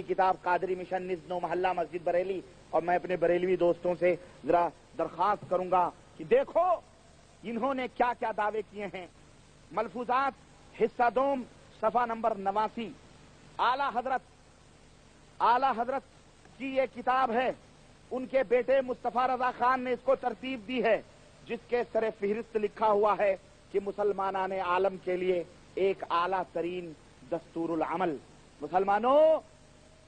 میری किताब Qadri mission निज़ no महल्ला मस्जिद बरेली, और मैं अपने बरेलवी दोस्तों से जरा दरख्वास्त करूंगा कि देखो इन्होंने क्या क्या दावे किए हैं। मलफूजात हिस्सा दोम सफा नंबर 89। आला हजरत की ये किताब है, उनके बेटे मुस्तफा रजा खान ने इसको तरतीब दी है, जिसके सरे फहरिस्त लिखा हुआ है कि मुसलमानाने आलम के लिए एक आला तरीन दस्तूरुल अमल। मुसलमानों,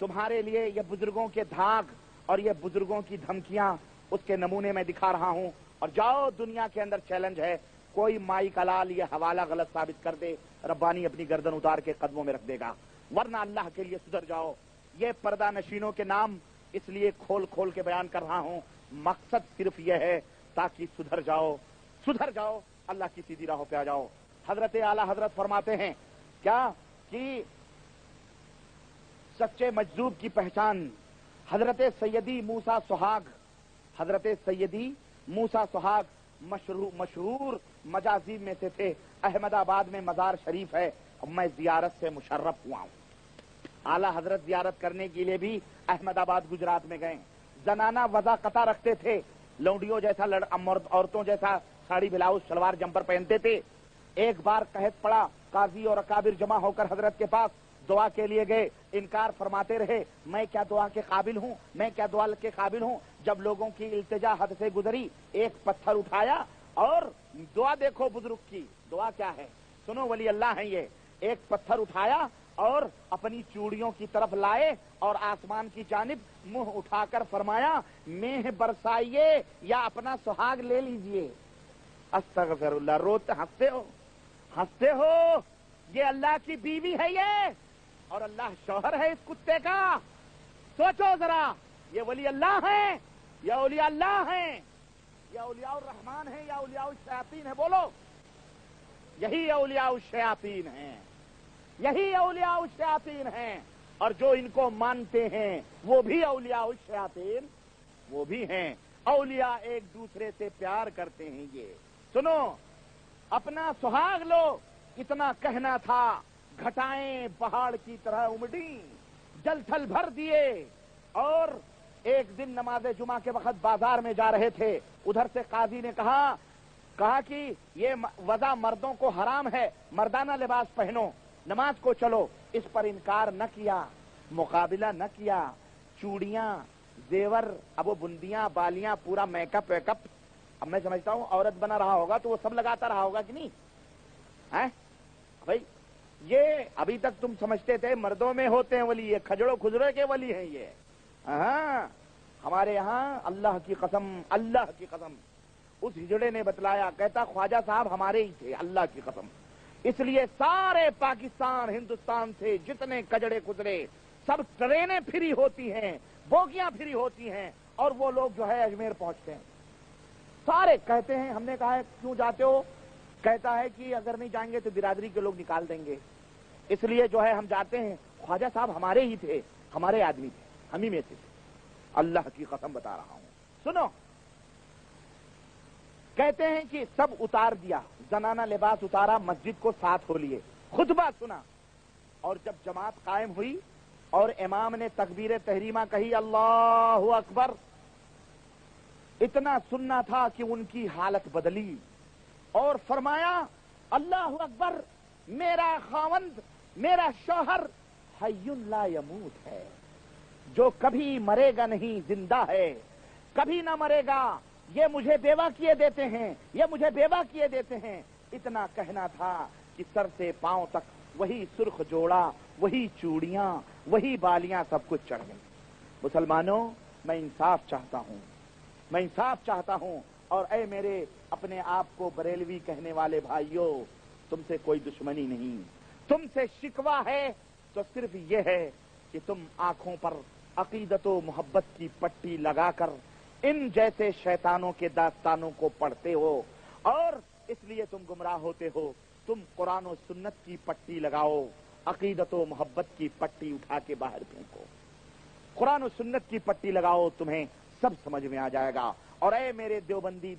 तुम्हारे लिए ये बुजुर्गों के धाक और ये बुजुर्गों की धमकियां उसके नमूने में दिखा रहा हूं। और जाओ, दुनिया के अंदर चैलेंज है, कोई माई का लाल ये हवाला गलत साबित कर दे, रब्बानी अपनी गर्दन उतार के कदमों में रख देगा, वरना अल्लाह के लिए सुधर जाओ। ये पर्दा नशीनों के नाम इसलिए खोल खोल के बयान कर रहा हूं, मकसद सिर्फ यह है ताकि सुधर जाओ, अल्लाह की सीधी राहों पे आ जाओ। हजरत आला हजरत फरमाते हैं क्या कि सच्चे मजदूब की पहचान हजरत सैयदी मूसा सुहाग मशहूर मजाजीब में से थे। अहमदाबाद में मजार शरीफ है, मैं जियारत से मुशर्रफ हुआ हूं। आला हजरत जियारत करने के लिए भी अहमदाबाद गुजरात में गए। जनाना वजा कता रखते थे, लौंडियों जैसा औरतों जैसा साड़ी ब्लाउज सलवार जंपर पहनते थे। एक बार कहत पड़ा, काजी और अकाबिर जमा होकर हजरत के पास दुआ के लिए गए, इनकार फरमाते रहे, मैं क्या दुआ के काबिल हूं। जब लोगों की इल्तिजा हद से गुजरी, एक पत्थर उठाया और दुआ देखो बुजुर्ग की दुआ क्या है, सुनो, वली अल्लाह है ये। एक पत्थर उठाया और अपनी चूड़ियों की तरफ लाए और आसमान की जानिब मुंह उठाकर फरमाया, मेह बरसाइए या अपना सुहाग ले लीजिए। अस्तगफिरुल्लाह। रोते हंसते हो, ये अल्लाह की बीवी है ये, और अल्लाह शौहर है इस कुत्ते का। सोचो जरा, ये वली अल्लाह है या औलिया अल्लाह है, या औलिया रहमान है या औलिया शयातीन है? बोलो, यही औलिया शयातीन हैं, और जो इनको मानते हैं वो भी औलिया शयातीन वो भी हैं। औलिया एक दूसरे से प्यार करते हैं। ये सुनो, अपना सुहाग लो, इतना कहना था, घटाएं पहाड़ की तरह उमड़ी, जल थल भर दिए। और एक दिन नमाज जुमा के वक्त बाजार में जा रहे थे, उधर से काजी ने कहा कि ये वज़ा मर्दों को हराम है, मर्दाना लिबास पहनो, नमाज को चलो। इस पर इनकार न किया, मुकाबिला न किया। चूड़ियां, जेवर, अब वो बुंदियां, बालियां, पूरा मेकअप वेकअप, अब मैं समझता हूं औरत बना रहा होगा तो वो सब लगाता रहा होगा कि नहीं है भाई? ये अभी तक तुम समझते थे मर्दों में होते हैं वली, ये खजड़ो खुजरे के वली हैं ये। हाँ, हमारे यहाँ अल्लाह की कसम उस हिजड़े ने बतलाया, कहता ख्वाजा साहब हमारे ही थे, अल्लाह की कसम। इसलिए सारे पाकिस्तान हिंदुस्तान से जितने कजड़े खुजरे सब ट्रेनें फ्री होती हैं, बोगियां फ्री होती हैं, और वो लोग जो है अजमेर पहुंचते हैं। सारे कहते हैं, हमने कहा है क्यों जाते हो? कहता है कि अगर नहीं जाएंगे तो बिरादरी के लोग निकाल देंगे, इसलिए जो है हम जाते हैं। ख्वाजा साहब हमारे ही थे, हमारे आदमी थे, हम ही में से थे, अल्लाह की कसम बता रहा हूं। सुनो, कहते हैं कि सब उतार दिया, जनाना लिबास उतारा, मस्जिद को साथ हो लिए, खुतबा सुना, और जब जमात कायम हुई और इमाम ने तकबीर तहरीमा कही, अल्लाहु अकबर, इतना सुनना था कि उनकी हालत बदली और फरमाया, अल्लाहु अकबर, मेरा खावंद, मेरा शौहर हय्युन ला यमूत है, जो कभी मरेगा नहीं, जिंदा है, कभी ना मरेगा। ये मुझे बेवा किए देते हैं, इतना कहना था कि सर से पांव तक वही सुर्ख जोड़ा, वही चूड़ियां, वही बालियां, सब कुछ चढ़ गई। मुसलमानों, मैं इंसाफ चाहता हूं, और ऐ मेरे अपने आप को बरेलवी कहने वाले भाइयों, तुमसे कोई दुश्मनी नहीं, तुमसे शिकवा है तो सिर्फ यह है कि तुम आंखों पर अकीदतो मोहब्बत की पट्टी लगाकर इन जैसे शैतानों के दास्तानों को पढ़ते हो, और इसलिए तुम गुमराह होते हो। तुम कुरान और सुन्नत की पट्टी लगाओ, अकीदतो मोहब्बत की पट्टी उठा के बाहर फेंको, कुरान और सुन्नत की पट्टी लगाओ, तुम्हें सब समझ में आ जाएगा। और ऐ मेरे देवबंदी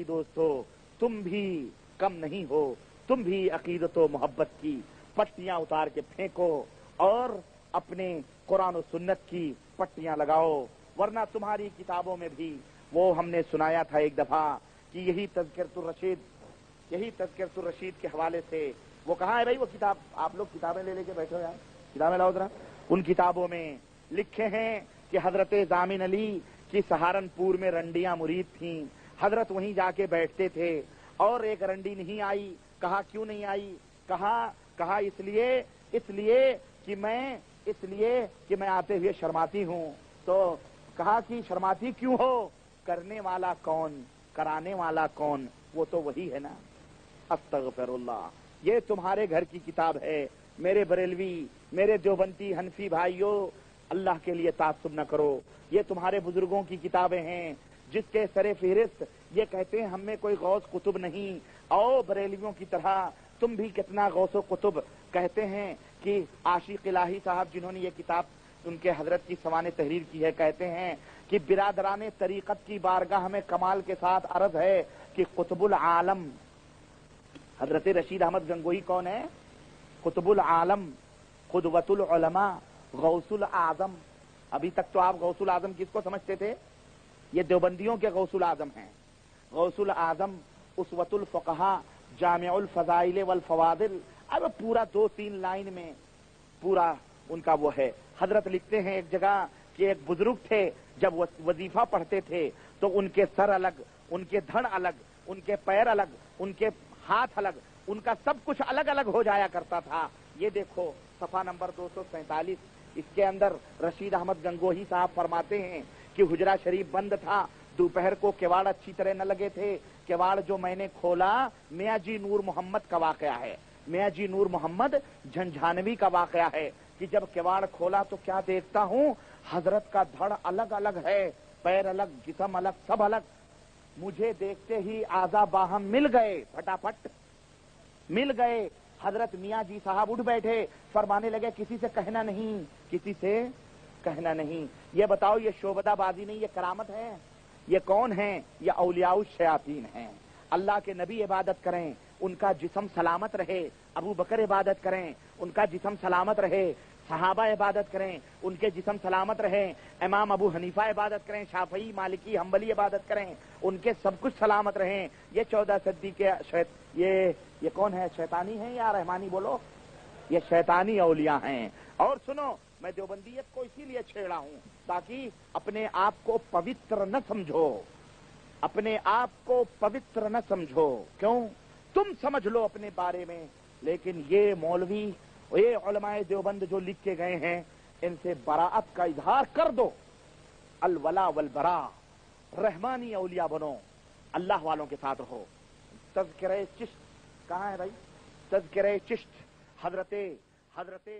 दोस्तों, तुम भी कम नहीं हो, तुम भी अकीदतो मोहब्बत की पट्टियां उतार के फेंको और अपने कुरान और सुन्नत की पट्टियां लगाओ, वरना तुम्हारी किताबों में भी वो हमने सुनाया था एक दफा कि यही तज़किरतुर रशीद के हवाले से वो कहाँ है भाई वो किताब? आप लोग किताबें ले लेके बैठे हो यार, किताबें लाओ जरा। उन किताबों में लिखे हैं कि हजरत जामिन अली की सहारनपुर में रंडियां मुरीद थीं, हजरत वहीं जाके बैठते थे और एक रंडी नहीं आई। कहा क्यों नहीं आई? कहा इसलिए कि मैं आते हुए शर्माती हूं। तो कहा कि शर्माती क्यों हो? करने वाला कौन, कराने वाला कौन? वो तो वही है ना। अस्तगफिरुल्लाह, ये तुम्हारे घर की किताब है। मेरे बरेलवी, मेरे देवबंदी हनफी भाइयों, अल्लाह के लिए तासुब न करो। ये तुम्हारे बुजुर्गों की किताबें हैं जिसके सरे फहरिस्त ये कहते हैं हमें कोई गौस कुतुब नहीं। आओ बरेलवियों की तरह तुम भी कितना गौसो कुतुब कहते हैं कि आशिक इलाही साहब जिन्होंने ये किताब उनके हजरत की सवाने तहरीर की है, कहते हैं कि बिरादराने तरीकत की बारगाह में कमाल के साथ अर्ज है कि कुतुबुल आलम हजरत रशीद अहमद गंगोही कौन है? कुतुबुल आलम, खुदवतुल उलमा, गौसुल आजम। अभी तक तो आप गौसुल आजम किसको समझते थे? ये देवबंदियों के गौसुल आजम हैं। गौसुल आजम, उसवतुल फुकहा, जामिउल फजाइल वल फवादिल। अब पूरा 2-3 लाइन में पूरा उनका वो है। हजरत लिखते हैं एक जगह कि एक बुजुर्ग थे, जब वजीफा पढ़ते थे तो उनके सर अलग, उनके धड़ अलग, उनके पैर अलग, उनके हाथ अलग, उनका सब कुछ अलग अलग हो जाया करता था। ये देखो सफा नंबर 247, इसके अंदर रशीद अहमद गंगोही साहब फरमाते हैं कि हुजरा शरीफ बंद था, दोपहर को किवाड़ अच्छी तरह न लगे थे। किवाड़ जो मैंने खोला मियाँ जी नूर मोहम्मद का वाकया है, मियाँ जी नूर मोहम्मद झंझानवी का वाकया है कि जब किवाड़ खोला तो क्या देखता हूँ, हजरत का धड़ अलग अलग है, पैर अलग, जिस्म अलग, सब अलग। मुझे देखते ही आजा बाहम मिल गए, फटाफट मिल गए। हजरत मियाँ जी साहब उठ बैठे, फरमाने लगे किसी से कहना नहीं, किसी से कहना नहीं। ये बताओ ये शोबदाबाजी नहीं, ये करामत है? ये कौन है? ये औलियाउश शयातीन हैं। अल्लाह के नबी इबादत करें, उनका जिस्म सलामत रहे। अबू बकर इबादत करें, उनका जिस्म सलामत रहे। सहाबा इबादत करें, उनके जिस्म सलामत रहे। इमाम अबू हनीफा इबादत करें, शाफई, मालिकी, हम्बली इबादत करें, उनके सब कुछ सलामत रहें। ये 14 सदी के ये कौन है? शैतानी है या रहमानी? बोलो। ये शैतानी औलिया हैं। और सुनो, मैं देवबंदियत को इसीलिए छेड़ा हूं ताकि अपने आप को पवित्र न समझो, अपने आप को पवित्र न समझो। क्यों? तुम समझ लो अपने बारे में, लेकिन ये मौलवी, ये उलमाए देवबंद जो लिख के गए हैं, इनसे बराअत का इजहार कर दो। अल वला वल बरा, रहमानी औलिया बनो, अल्लाह वालों के साथ रहो। तज़किरे चिश्त कहाँ है भाई? तज़किरे चिश्त हजरते